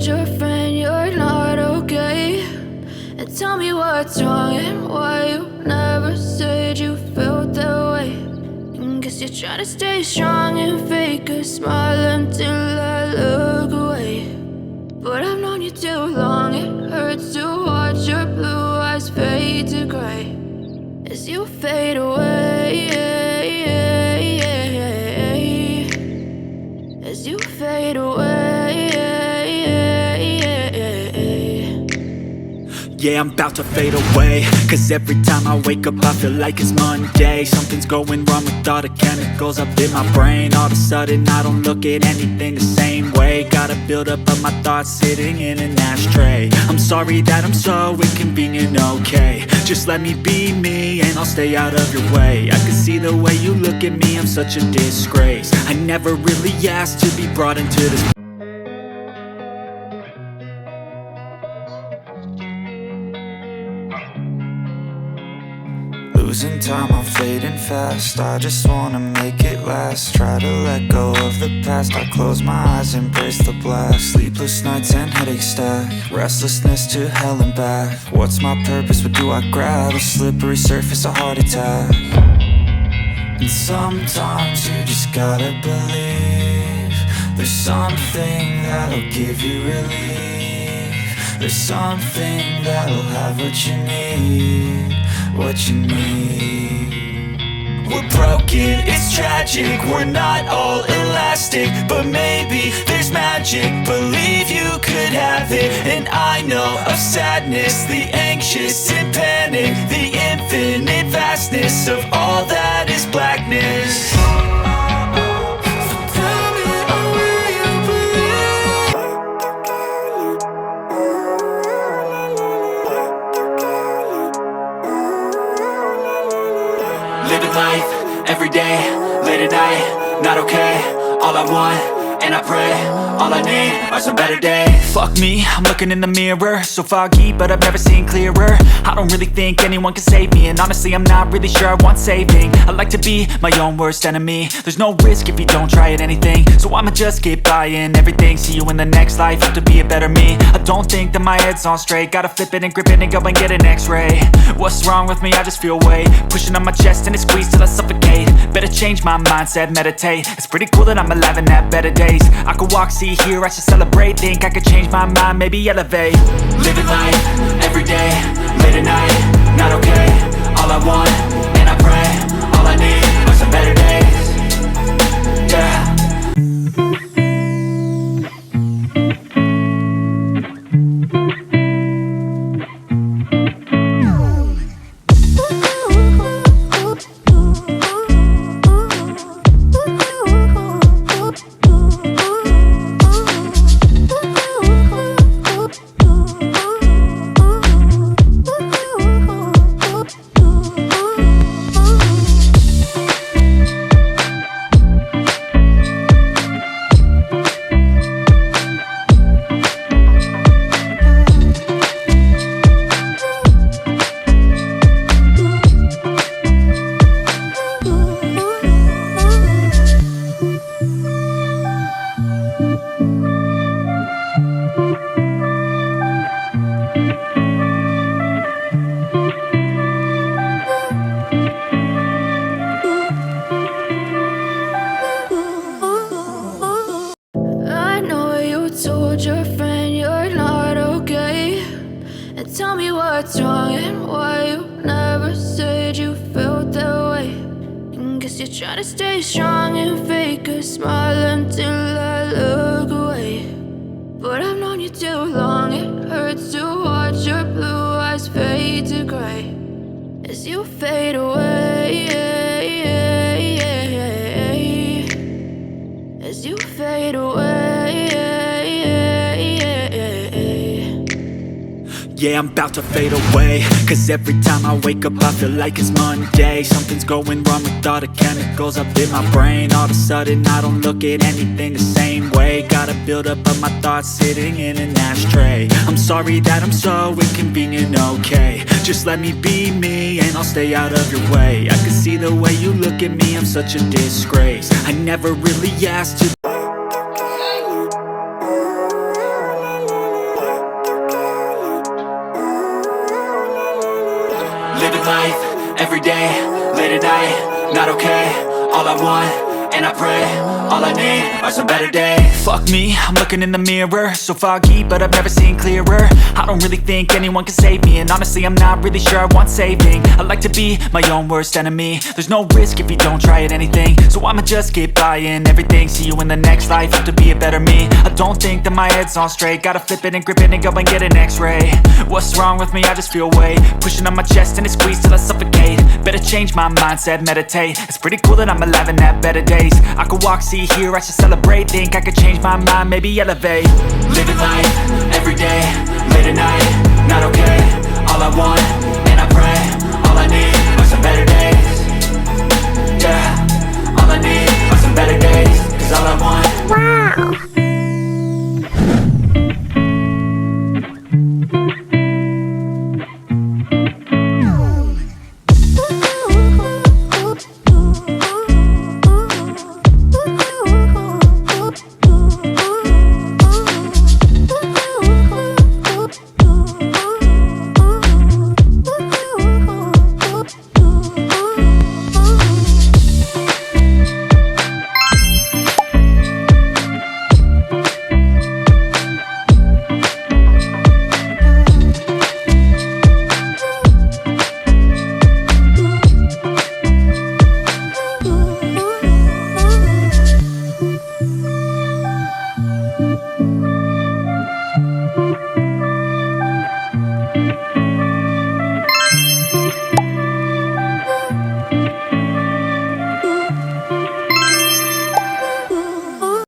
told your friend you're not okay? And tell me what's wrong and why you never said you felt that way. And guess you're trying to stay strong and fake a smile until I look away. But I've known you too long, it hurts to watch your blue eyes fade to gray as you fade away, as you fade away. Yeah, I'm about to fade away, cause every time I wake up I feel like it's Monday. Something's going wrong with all the chemicals up in my brain. All of a sudden I don't look at anything the same way. Gotta build up of my thoughts sitting in an ashtray. I'm sorry that I'm so inconvenient, okay? Just let me be me and I'll stay out of your way. I can see the way you look at me, I'm such a disgrace. I never really asked to be brought into this. Losing time, I'm fading fast. I just wanna make it last. Try to let go of the past. I close my eyes, embrace the blast. Sleepless nights and headaches stack. Restlessness to hell and back. What's my purpose? What do I grab? A slippery surface, a heart attack. And sometimes you just gotta believe there's something that'll give you relief. There's something that'll have what you need, what you need. We're broken, it's tragic, we're not all elastic, but maybe there's magic. Believe you could have it. And I know of sadness, the anxious and panic, the infinite vastness of all that is blackness. Living life, every day, late at night, not okay. All I want, and I pray, all I need are some better days. Fuck me, I'm looking in the mirror, so foggy, but I've never seen clearer. I don't really think anyone can save me, and honestly I'm not really sure I want saving. I like to be my own worst enemy. There's no risk if you don't try at anything, so I'ma just get buying everything. See you in the next life, have to be a better me. I don't think that my head's on straight, gotta flip it and grip it and go and get an x-ray. What's wrong with me? I just feel weight pushing on my chest and it squeezes till I suffocate. Better change my mindset, meditate. It's pretty cool that I'm alive and have better days. I could walk, see, hear, I should celebrate. Think I could change my mind, maybe elevate. Living life, every day, late at night, not okay. All I want, and I pray, all I need are some better days. Yeah. Told your friend you're not okay. And tell me what's wrong and why you never said you felt that way. And guess you're trying to stay strong and fake a smile until I look away. But I've known you too long, it hurts to watch your blue eyes fade to gray as you fade away, as you fade away. Yeah, I'm about to fade away, cause every time I wake up I feel like it's Monday. Something's going wrong with all the chemicals up in my brain. All of a sudden I don't look at anything the same way. Gotta build up of my thoughts sitting in an ashtray. I'm sorry that I'm so inconvenient, okay? Just let me be me and I'll stay out of your way. I can see the way you look at me, I'm such a disgrace. I never really asked to living life, everyday, late at night, not okay. All I want, and I pray, all I need are some better days. Fuck me, I'm looking in the mirror, so foggy, but I've never seen clearer. I don't really think anyone can save me, and honestly I'm not really sure I want saving. I like to be my own worst enemy. There's no risk if you don't try at anything, so I'ma just keep buying everything. See you in the next life, have to be a better me. I don't think that my head's on straight, gotta flip it and grip it and go and get an x-ray. What's wrong with me? I just feel weight pushing on my chest and it squeezes till I suffocate. Better change my mindset, meditate. It's pretty cool that I'm alive and have better days. I could walk, see, hear, I should celebrate. Think I could change my mind, maybe elevate. Living life,